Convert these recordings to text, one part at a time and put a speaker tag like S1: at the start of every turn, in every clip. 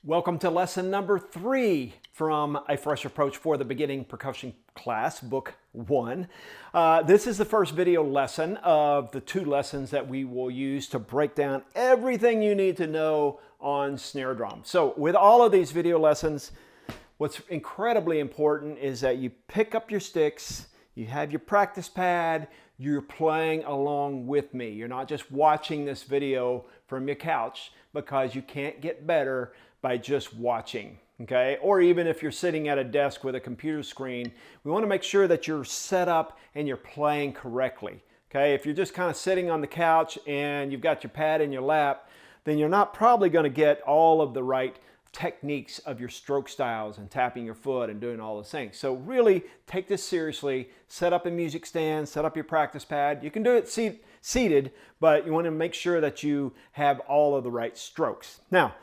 S1: Welcome to lesson number 3 from A Fresh Approach for the Beginning Percussion Class, Book 1. This is the first video lesson of the 2 lessons that we will use to break down everything you need to know on snare drum. So with all of these video lessons, what's incredibly important is that you pick up your sticks, you have your practice pad, you're playing along with me. You're not just watching this video from your couch, because you can't get better by just watching, okay? Or even if you're sitting at a desk with a computer screen, we want to make sure that you're set up and you're playing correctly, okay? If you're just kind of sitting on the couch and you've got your pad in your lap, then you're not probably going to get all of the right techniques of your stroke styles and tapping your foot and doing all those things. So really take this seriously. Set up a music stand, set up your practice pad. You can do it seated, but you want to make sure that you have all of the right strokes. Now,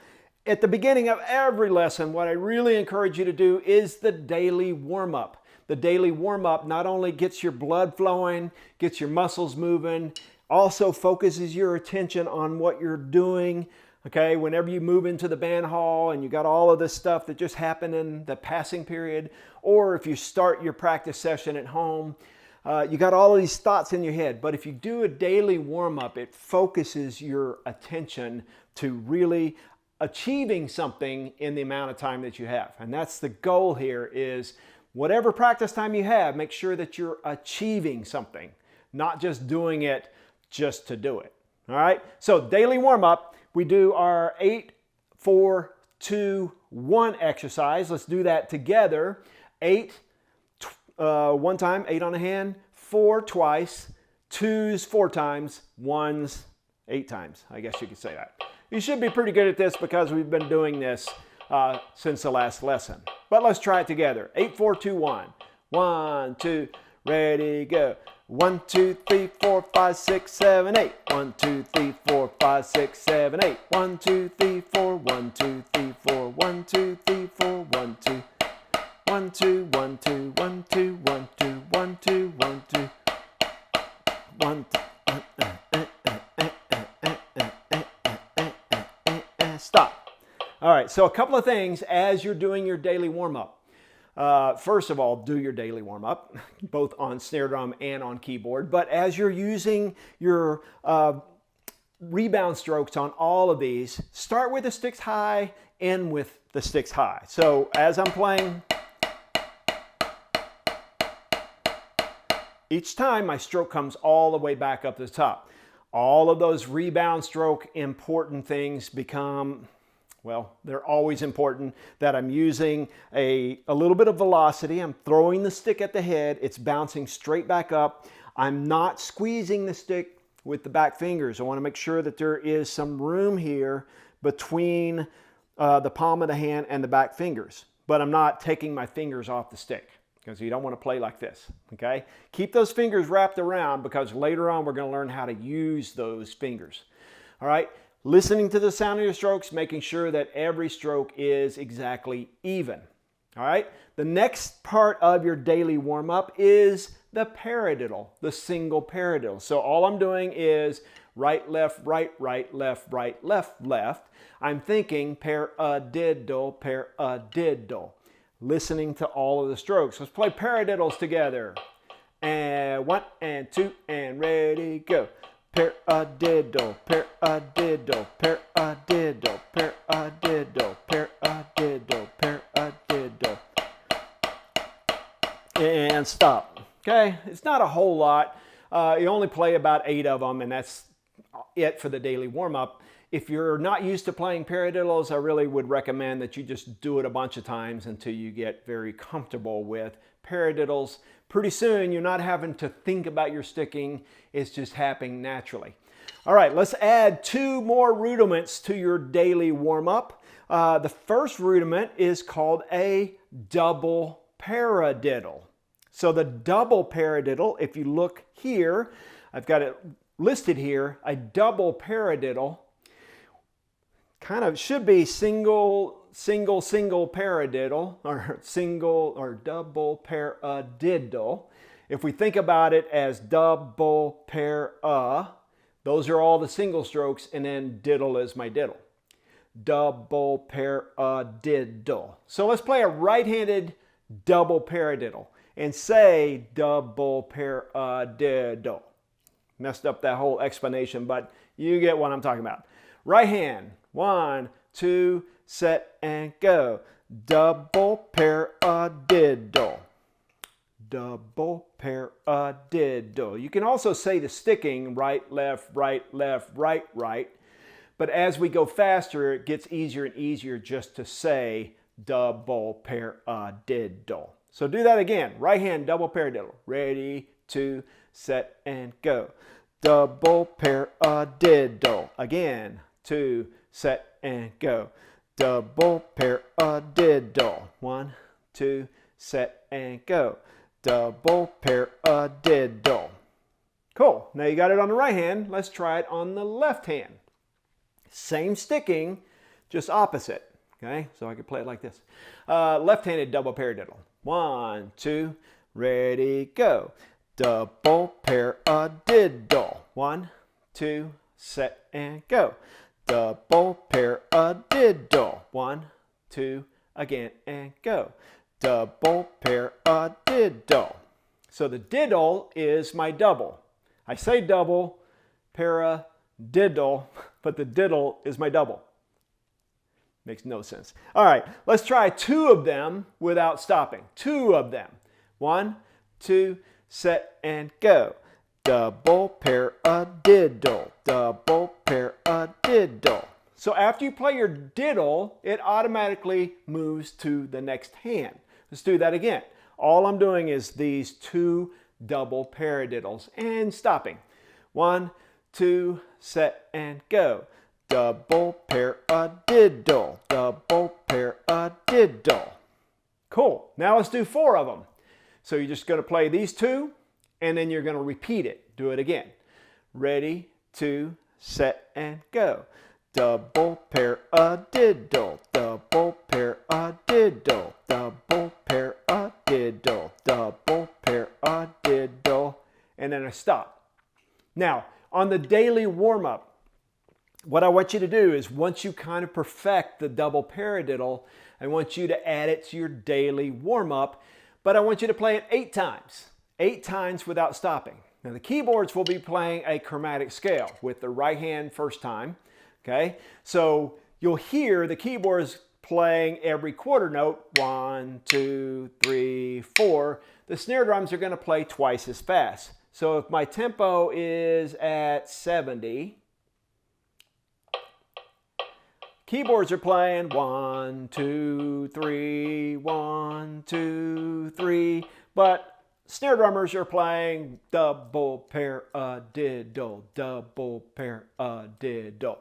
S1: at the beginning of every lesson, what I really encourage you to do is the daily warm-up. The daily warm-up not only gets your blood flowing, gets your muscles moving, also focuses your attention on what you're doing. Okay, whenever you move into the band hall and you got all of this stuff that just happened in the passing period, or if you start your practice session at home, you got all of these thoughts in your head. But if you do a daily warm-up, it focuses your attention to really achieving something in the amount of time that you have. And that's the goal here, is whatever practice time you have, make sure that you're achieving something, not just doing it just to do it. All right, so daily warm-up, we do our 8, 4, 2, 1 exercise. Let's do that together. 8, one time, 8 on a hand, 4 twice, 2s 4 times, 1s 8 times. I guess you could say that. You should be pretty good at this because we've been doing this since the last lesson. But let's try it together. 8, 4, 2, 1. 1, 2, ready, go. 1, 2, 3, 4, 5, 6, 7, 8. 1, 2, 3, 4, 5, 6, 7, 8. 1, 2, 3, 4, 1, 2, 3, 4, 1, 2, 3, 4, 1, 2. 1, 2, 1, 2, 1, 2, 1, 2, 1, 2, 1, 2. 1, 2. Stop. All right, so a couple of things as you're doing your daily warm-up. First of all, do your daily warm-up, both on snare drum and on keyboard. But as you're using your rebound strokes on all of these, start with the sticks high, end with the sticks high. So as I'm playing, each time my stroke comes all the way back up to the top. All of those rebound stroke important things become, well, they're always important, that I'm using a little bit of velocity. I'm throwing the stick at the head. It's bouncing straight back up. I'm not squeezing the stick with the back fingers. I want to make sure that there is some room here between the palm of the hand and the back fingers. But I'm not taking my fingers off the stick, because you don't want to play like this, okay? Keep those fingers wrapped around, because later on we're going to learn how to use those fingers. All right? Listening to the sound of your strokes, making sure that every stroke is exactly even. All right? The next part of your daily warm-up is the paradiddle, the single paradiddle. So all I'm doing is right, left, right, left, left. I'm thinking paradiddle, paradiddle. Listening to all of the strokes. Let's play paradiddles together. And 1 and 2 and ready, go. Paradiddle, paradiddle, paradiddle, paradiddle, paradiddle, paradiddle. And stop. Okay, it's not a whole lot. You only play about 8 of them, and that's it for the daily warm-up. If you're not used to playing paradiddles, I really would recommend that you just do it a bunch of times until you get very comfortable with paradiddles. Pretty soon, you're not having to think about your sticking. It's just happening naturally. All right, let's add 2 more rudiments to your daily warm-up. The first rudiment is called a double paradiddle. So the double paradiddle, if you look here, I've got it listed here, a double paradiddle kind of should be single paradiddle, or single or double paradiddle. If we think about it as double para, those are all the single strokes, and then diddle is my diddle. double paradiddle. So let's play a right-handed double paradiddle and say double paradiddle. Messed up that whole explanation, but you get what I'm talking about. Right hand, 1, 2, set and go. Double paradiddle. Double paradiddle. You can also say the sticking right, left, right, right. But as we go faster, it gets easier and easier just to say double paradiddle. So do that again. Right hand, double paradiddle. Ready, 2, set and go. Double paradiddle. Again, 2, set and go. Double paradiddle. 1, 2, set and go. Double paradiddle. Cool. Now you got it on the right hand. Let's try it on the left hand. Same sticking, just opposite. Okay, so I could play it like this. Left-handed double paradiddle. 1, 2, ready, go. Double paradiddle. 1, 2, set and go. Double paradiddle. 1, 2, again and go. Double paradiddle. So the diddle is my double. I say double paradiddle, but the diddle is my double. Makes no sense. All right, let's try 2 of them without stopping. 2 of them. 1, 2, set and go. Double paradiddle. Double paradiddle. So after you play your diddle, it automatically moves to the next hand. Let's do that again. All I'm doing is these 2 double paradiddles and stopping. 1, 2, set and go. Double paradiddle. Double paradiddle. Cool. Now let's do 4 of them. So you're just going to play these 2 and then you're going to repeat it. Do it again. Ready, 2, set and go. Double paradiddle. Double paradiddle. Double paradiddle. Double paradiddle. And then I stop. Now, on the daily warm-up, what I want you to do is once you kind of perfect the double paradiddle, I want you to add it to your daily warm-up, but I want you to play it 8 times. 8 times without stopping. Now the keyboards will be playing a chromatic scale with the right hand first time. Okay, so you'll hear the keyboards playing every quarter note. 1, 2, 3, 4. The snare drums are going to play twice as fast. So if my tempo is at 70, keyboards are playing 1, 2, 3, 1, 2, 3, but snare drummers are playing double paradiddle, double paradiddle.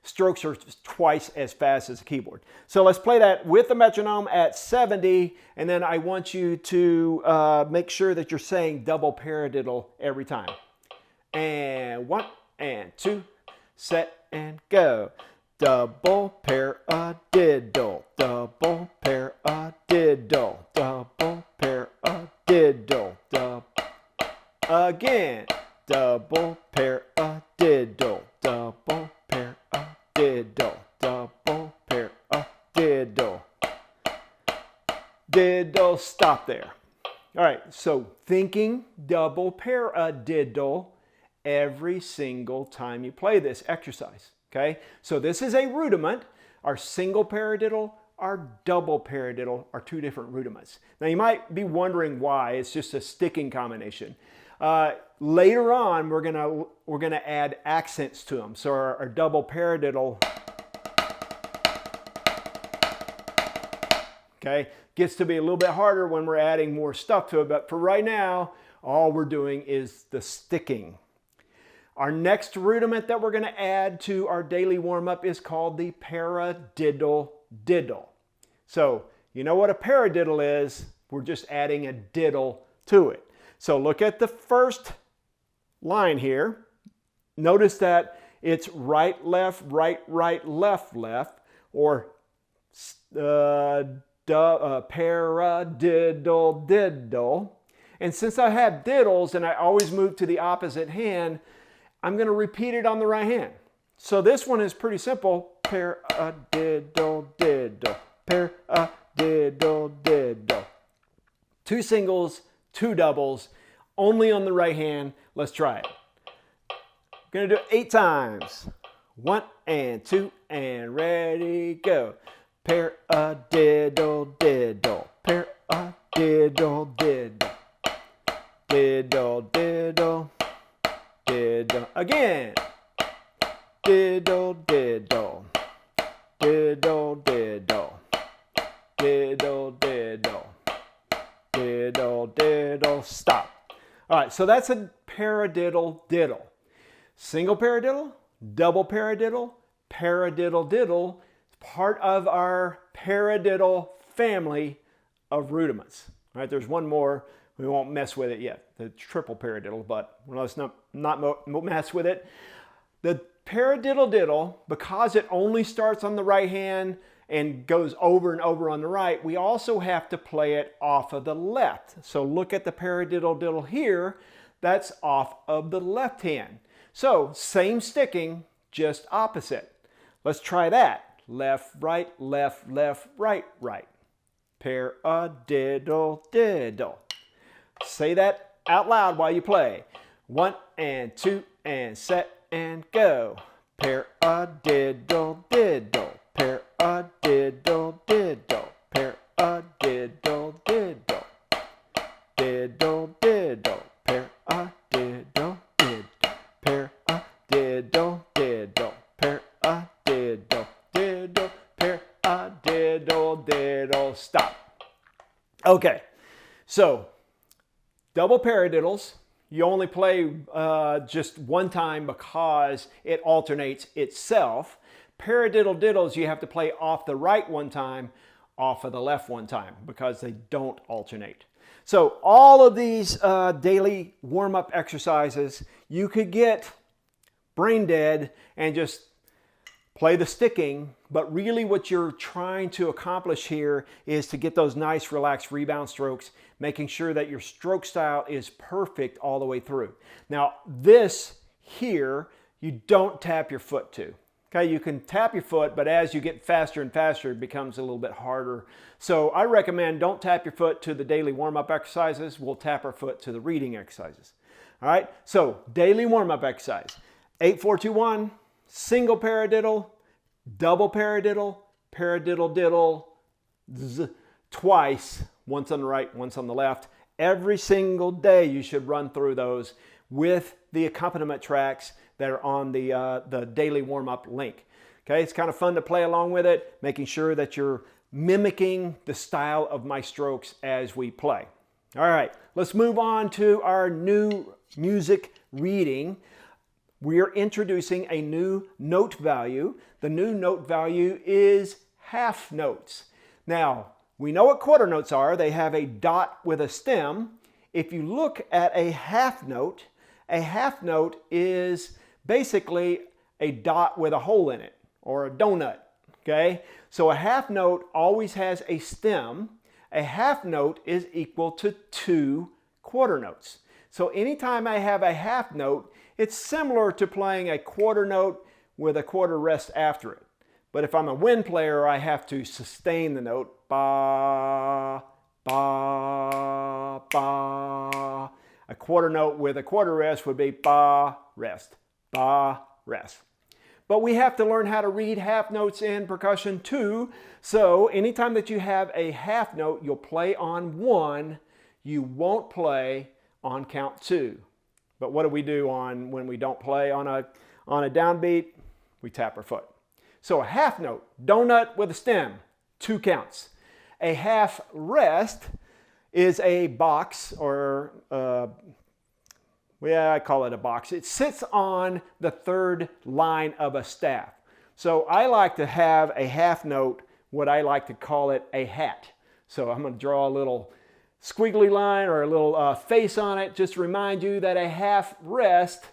S1: Strokes are twice as fast as the keyboard. So let's play that with the metronome at 70, and then I want you to make sure that you're saying double paradiddle every time. And 1 and 2, set and go. Double paradiddle, double paradiddle, double paradiddle, double. Again, double paradiddle, double paradiddle, double paradiddle. Diddle, stop there. All right, so thinking double paradiddle every single time you play this exercise. Okay, so this is a rudiment. Our single paradiddle, our double paradiddle are 2 different rudiments. Now you might be wondering why. It's just a sticking combination. Later on, we're gonna add accents to them. So our double paradiddle, okay, gets to be a little bit harder when we're adding more stuff to it. But for right now, all we're doing is the sticking. Our next rudiment that we're going to add to our daily warm-up is called the paradiddle diddle. So you know what a paradiddle is? We're just adding a diddle to it. So look at the first line here. Notice that it's right, left, left, or paradiddle diddle. And since I have diddles and I always move to the opposite hand, I'm going to repeat it on the right hand. So this one is pretty simple. paradiddle, diddle, paradiddle, diddle. 2 singles, 2 doubles, only on the right hand. Let's try it. I'm gonna do it 8 times. 1 and 2 and ready, go. Paradiddle, diddle, paradiddle, diddle, diddle, diddle, diddle. Again. Diddle, diddle, diddle, diddle, diddle, diddle, diddle, diddle, stop. All right, so that's a paradiddle, diddle. Single paradiddle, double paradiddle, paradiddle, diddle. It's part of our paradiddle family of rudiments. All right, there's one more. We won't mess with it yet, the triple paradiddle, but let's not mess with it. The paradiddle diddle, because it only starts on the right hand and goes over and over on the right, we also have to play it off of the left. So look at the paradiddle diddle here, that's off of the left hand. So same sticking, just opposite. Let's try that. Left, right, left, left, right, right. Paradiddle diddle. Say that out loud while you play. 1 and 2 and set and go. Paradiddle, diddle, paradiddle, diddle, paradiddle, diddle, diddle, diddle, paradiddle, diddle, paradiddle, diddle, paradiddle, diddle, paradiddle, diddle, stop. Okay, so double paradiddles. You only play just one time because it alternates itself. Paradiddle diddles, you have to play off the right one time, off of the left one time, because they don't alternate. So all of these daily warm-up exercises, you could get brain dead and just play the sticking, but really what you're trying to accomplish here is to get those nice relaxed rebound strokes, making sure that your stroke style is perfect all the way through. Now this here, you don't tap your foot to. Okay, you can tap your foot, but as you get faster and faster, it becomes a little bit harder. So I recommend don't tap your foot to the daily warm-up exercises. We'll tap our foot to the reading exercises. All right, so daily warm-up exercise. 8, 4, 2, 1. Single paradiddle, double paradiddle, paradiddle diddle, twice, once on the right, once on the left. Every single day you should run through those with the accompaniment tracks that are on the daily warm-up link. Okay, it's kind of fun to play along with it, making sure that you're mimicking the style of my strokes as we play. All right, let's move on to our new music reading. We are introducing a new note value. The new note value is half notes. Now, we know what quarter notes are. They have a dot with a stem. If you look at a half note is basically a dot with a hole in it, or a donut, okay? So a half note always has a stem. A half note is equal to 2 quarter notes. So anytime I have a half note, it's similar to playing a quarter note with a quarter rest after it. But if I'm a wind player, I have to sustain the note. Ba, ba, ba. A quarter note with a quarter rest would be ba, rest, ba, rest. But we have to learn how to read half notes in percussion too. So anytime that you have a half note, you'll play on 1. You won't play on count 2. But what do we do when we don't play on a downbeat? We tap our foot. So a half note, donut with a stem, 2 counts. A half rest is a box, or I call it a box. It sits on the 3rd line of a staff. So I like to have a half note, what I like to call it a hat. So I'm going to draw a little squiggly line or a little face on it, just to remind you that a half rest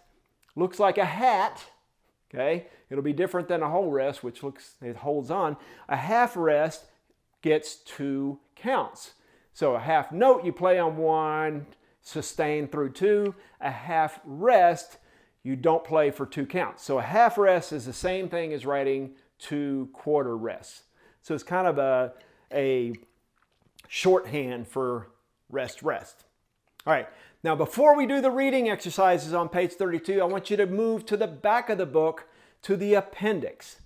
S1: looks like a hat. Okay, it'll be different than a whole rest, which it holds on. A half rest gets 2 counts. So a half note you play on 1, sustain through 2. A half rest you don't play for 2 counts. So a half rest is the same thing as writing 2 quarter rests. So it's kind of a shorthand for rest, rest. All right, now before we do the reading exercises on page 32, I want you to move to the back of the book to the appendix.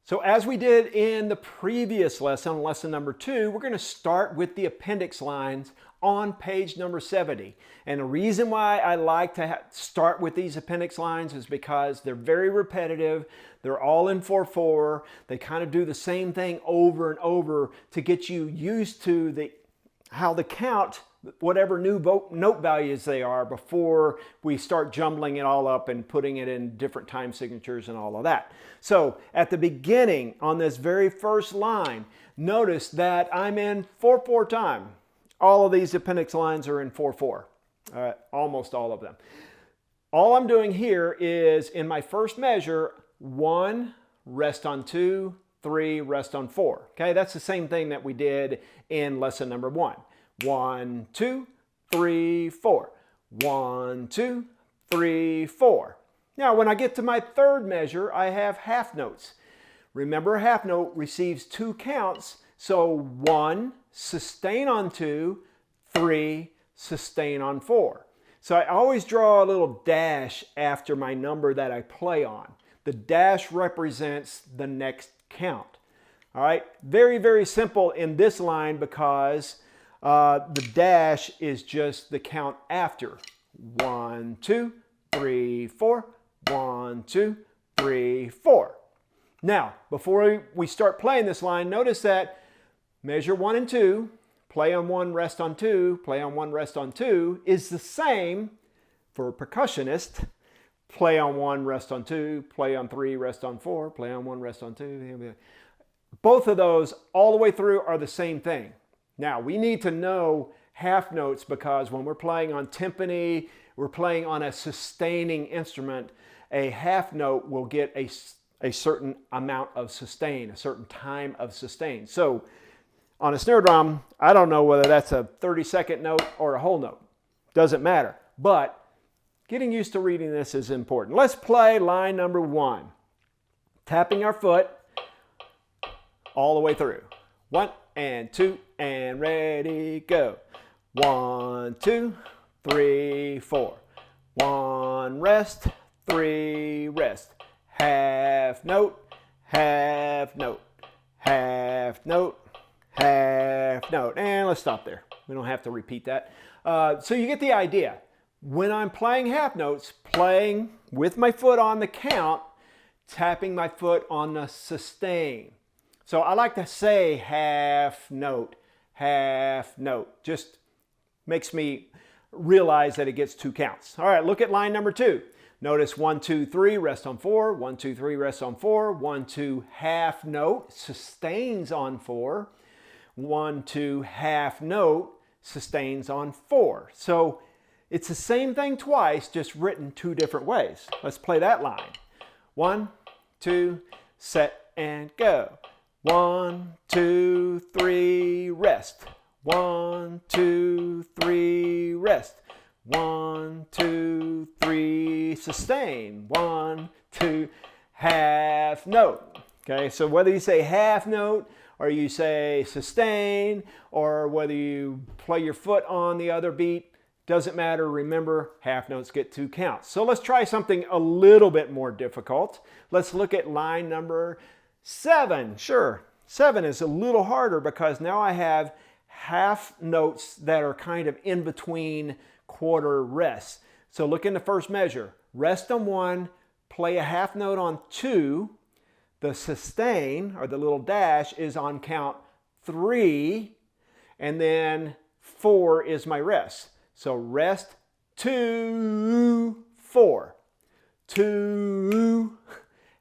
S1: So as we did in the previous lesson, lesson number 2, we're going to start with the appendix lines on page number 70. And the reason why I like to start with these appendix lines is because they're very repetitive. They're all in 4/4. They kind of do the same thing over and over to get you used to how the count, whatever new note values they are, before we start jumbling it all up and putting it in different time signatures and all of that. So at the beginning, on this very first line, notice that I'm in 4/4 time. All of these appendix lines are in 4/4, almost all of them. All I'm doing here is, in my first measure, 1, rest on 2, 3, rest on 4. Okay, that's the same thing that we did in lesson number 1. 1, 2, 3, 4. 1, 2, 3, 4. Now, when I get to my third measure, I have half notes. Remember, a half note receives 2 counts, so 1, sustain on 2, 3, sustain on 4. So I always draw a little dash after my number that I play on. The dash represents the next count. All right, very, very simple in this line because the dash is just the count after. 1, 2, 3, 4. 1, 2, 3, 4. Now, before we start playing this line, notice that measure 1 and 2, play on 1, rest on 2, play on 1, rest on 2, is the same for a percussionist. Play on 1, rest on 2, play on 3, rest on 4, play on 1, rest on 2. Both of those all the way through are the same thing. Now, we need to know half notes because when we're playing on timpani, we're playing on a sustaining instrument, a half note will get a certain amount of sustain, a certain time of sustain. So on a snare drum, I don't know whether that's a 30-second note or a whole note. Doesn't matter. But getting used to reading this is important. Let's play line number 1. Tapping our foot all the way through. 1 and 2 and ready, go. 1, 2, 3, 4. 1, rest, 3, rest. Half note, half note, half note, half note. And let's stop there. We don't have to repeat that. So you get the idea. When I'm playing half notes, playing with my foot on the count, tapping my foot on the sustain. So I like to say half note, half note. Just makes me realize that it gets 2 counts. All right, look at line number 2. Notice 1, 2, 3, rest on 4. 1, 2, 3, rest on 4. 1, 2, half note, sustains on 4. 1, 2, half note, sustains on 4. So it's the same thing twice, just written 2 different ways. Let's play that line. 1, 2, set and go. 1, 2, 3, rest. 1, 2, 3, rest. 1, 2, 3, sustain. 1, 2, half note. Okay, so whether you say half note or you say sustain or whether you play your foot on the other beat, doesn't matter. Remember, half notes get 2 counts. So let's try something a little bit more difficult. Let's look at line number 7. Sure, 7 is a little harder because now I have half notes that are kind of in between quarter rests. So look in the first measure. Rest on 1, play a half note on 2. The sustain, or the little dash, is on count 3. And then 4 is my rest. So rest, 2, 4. 2,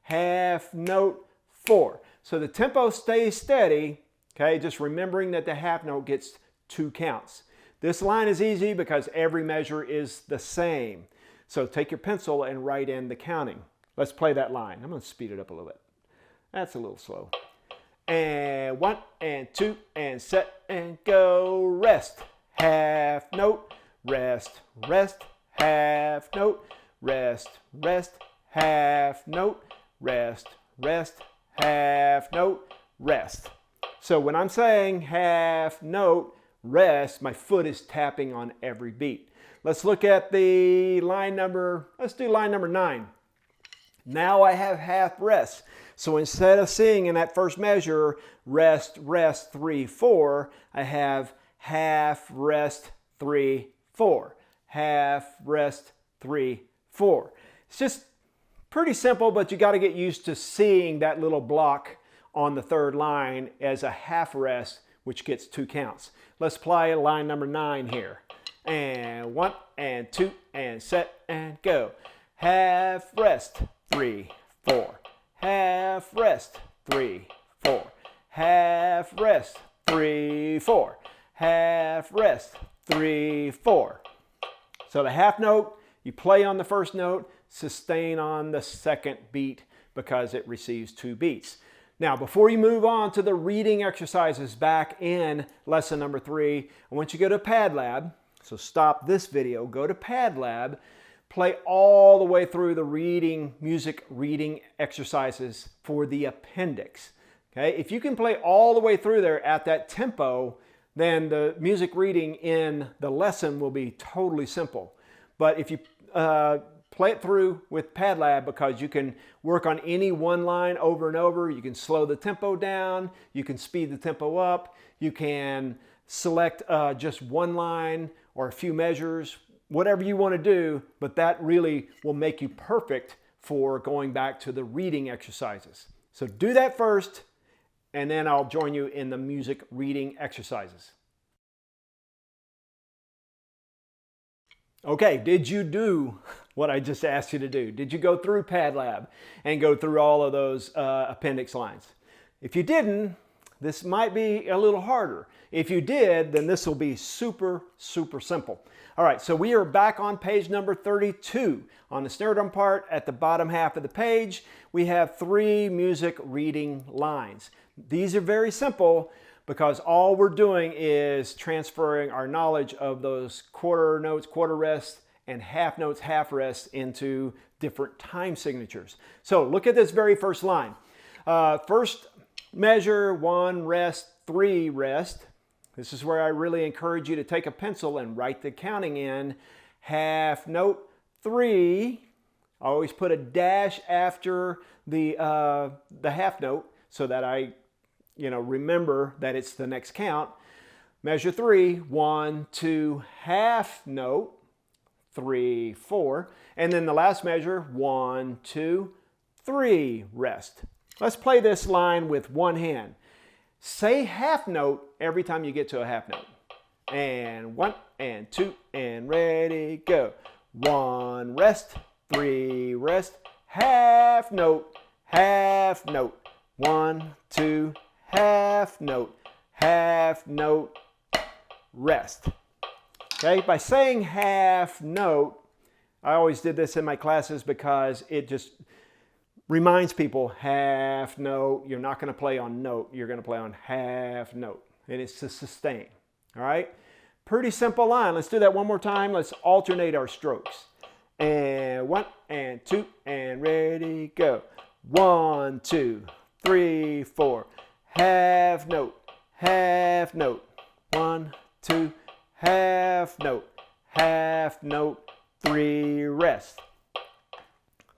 S1: half note, 4. So the tempo stays steady, okay, just remembering that the half note gets 2 counts. This line is easy because every measure is the same. So take your pencil and write in the counting. Let's play that line. I'm going to speed it up a little bit. That's a little slow. And 1 and 2 and set and go. Rest, half note, rest, rest, half note, rest, rest, half note, rest, rest, half note, rest. So when I'm saying half note, rest, my foot is tapping on every beat. Let's look at the line number, let's do line number 9. Now I have half rest. So instead of seeing in that first measure, rest, rest, 3, 4, I have half rest, 3, 4. Half rest, 3, 4. It's just pretty simple, but you got to get used to seeing that little block on the third line as a half rest, which gets 2 counts. Let's play line number 9 here. And 1 and 2 and set and go. Half rest, 3, 4. Half rest, 3, 4. Half rest, 3, 4. Half rest, 3, 4. So the half note, you play on the first note, sustain on the second beat because it receives 2 beats. Now, before you move on to the reading exercises back in lesson number 3, I want you to go to PadLab. So stop this video, go to PadLab, play all the way through the music reading exercises for the appendix. Okay? If you can play all the way through there at that tempo, then the music reading in the lesson will be totally simple. But if you play it through with PadLab, because you can work on any one line over and over, you can slow the tempo down, you can speed the tempo up, you can select just one line or a few measures, whatever you want to do, but that really will make you perfect for going back to the reading exercises. So do that first, and then I'll join you in the music reading exercises. Okay, did you do what I just asked you to do? Did you go through PadLab and go through all of those appendix lines? If you didn't, this might be a little harder. If you did, then this will be super, super simple. All right, so we are back on page number 32. On the snare drum part, at the bottom half of the page, we have 3 music reading lines. These are very simple because all we're doing is transferring our knowledge of those quarter notes, quarter rests, and half notes, half rests into different time signatures. So look at this very first line. First measure, 1 rest, 3 rest. This is where I really encourage you to take a pencil and write the counting in. Half note, 3. I always put a dash after the half note so that I remember that it's the next count. Measure 3, 1, 2, half note, 3, 4. And then the last measure, 1, 2, 3, rest. Let's play this line with one hand. Say half note every time you get to a half note. And 1 and 2 and ready, go. 1 rest, 3 rest, half note, 1, 2, half note, rest. Okay, by saying half note, I always did this in my classes because it just reminds people, half note, you're not going to play on note, you're going to play on half note, and it's to sustain. All right, pretty simple line. Let's do that one more time. Let's alternate our strokes. And 1 and 2 and ready, go. 1, 2, 3, 4, half note, 1, 2, half note, 3 rest.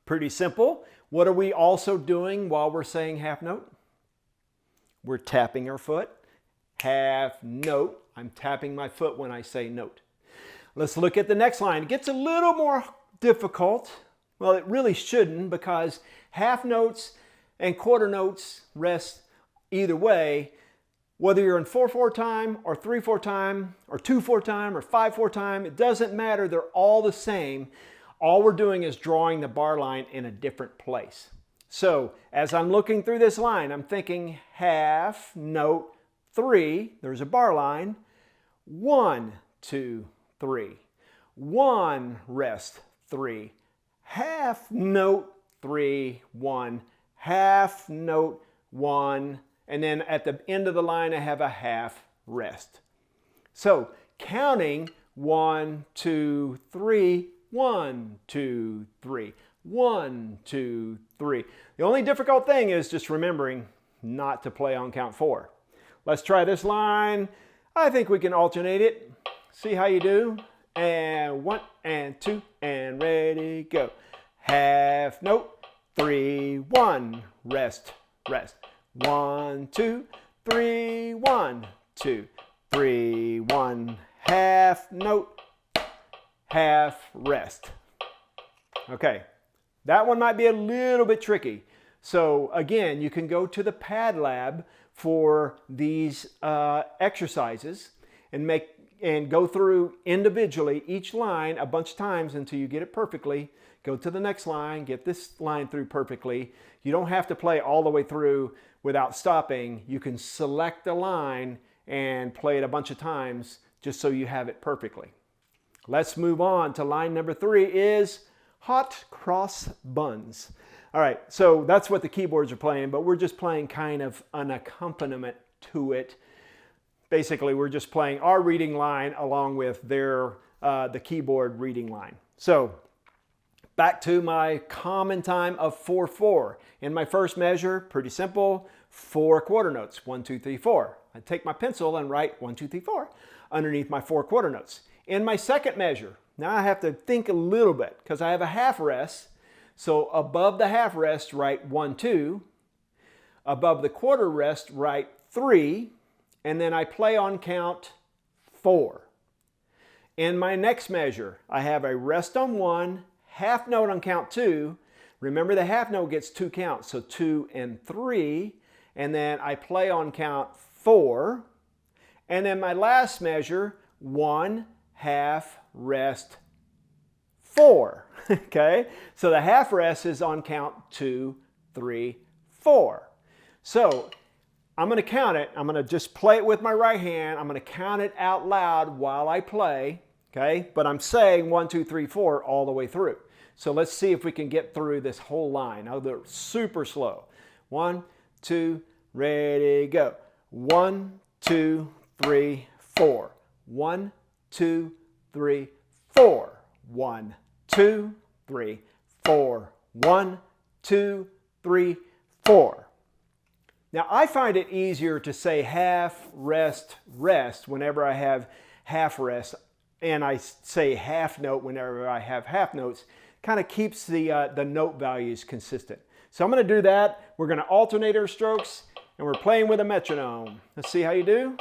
S1: Pretty simple. What are we also doing while we're saying half note? We're tapping our foot. Half note. I'm tapping my foot when I say note. Let's look at the next line. It gets a little more difficult. Well, it really shouldn't, because half notes and quarter notes rest either way. Whether you're in 4/4 time or 3/4 time or 2/4 time or 5/4 time, it doesn't matter. They're all the same. All we're doing is drawing the bar line in a different place. So as I'm looking through this line, I'm thinking half note 3. There's a bar line. 1, 2, 3. 1 rest 3. Half note 3, 1. Half note 1. And then at the end of the line, I have a half rest. So counting 1, 2, 3. 1, 2, 3. 1, 2, 3. The only difficult thing is just remembering not to play on count 4. Let's try this line. I think we can alternate it. See how you do. And 1 and 2 and ready, go. Half note, 3, 1, rest, rest. 1, 2, 3, 1, 2, 3, 1, half note, half rest. Okay, that one might be a little bit tricky. So again, you can go to the PadLab for these exercises and go through individually each line a bunch of times until you get it perfectly. Go to the next line, get this line through perfectly. You don't have to play all the way through without stopping. You can select a line and play it a bunch of times just so you have it perfectly. Let's move on to line number 3 is hot cross buns. All right, so that's what the keyboards are playing, but we're just playing kind of an accompaniment to it. Basically, we're just playing our reading line along with the keyboard reading line. So back to my common time of 4/4. In my first measure, pretty simple, 4 quarter notes, 1, 2, 3, 4. I take my pencil and write 1, 2, 3, 4 underneath my 4 quarter notes. In my second measure, now I have to think a little bit because I have a half rest. So above the half rest, write 1, 2. Above the quarter rest, write 3. And then I play on count 4. In my next measure, I have a rest on 1, half note on count 2. Remember the half note gets 2 counts, so 2 and 3. And then I play on count 4. And then my last measure, 1, half, rest, 4. Okay? So the half rest is on count 2, 3, 4. So I'm going to count it. I'm going to just play it with my right hand. I'm going to count it out loud while I play. Okay? But I'm saying 1, 2, 3, 4 all the way through. So let's see if we can get through this whole line. Now they're super slow. 1, 2, ready, go. 1, 2, 3, 4. 1, 2, 3, 4. 1, 2, 3, 4. 1, 2, 3, 4. Now I find it easier to say half, rest, rest whenever I have half rest, and I say half note whenever I have half notes. Kind of keeps the note values consistent. So I'm going to do that. We're going to alternate our strokes, and we're playing with a metronome. Let's see how you do.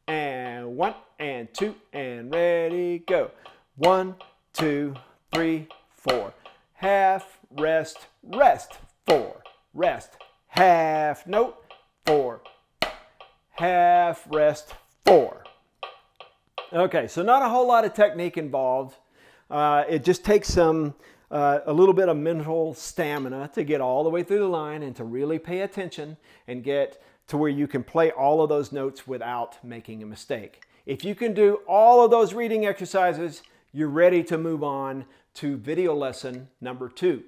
S1: And 1 and 2 and ready, go. 1, 2, 3, 4. Half, rest, rest, 4. Rest, half note, 4. Half, rest, 4. Okay, so not a whole lot of technique involved. It just takes a little bit of mental stamina to get all the way through the line and to really pay attention and get to where you can play all of those notes without making a mistake. If you can do all of those reading exercises, you're ready to move on to video lesson number 2.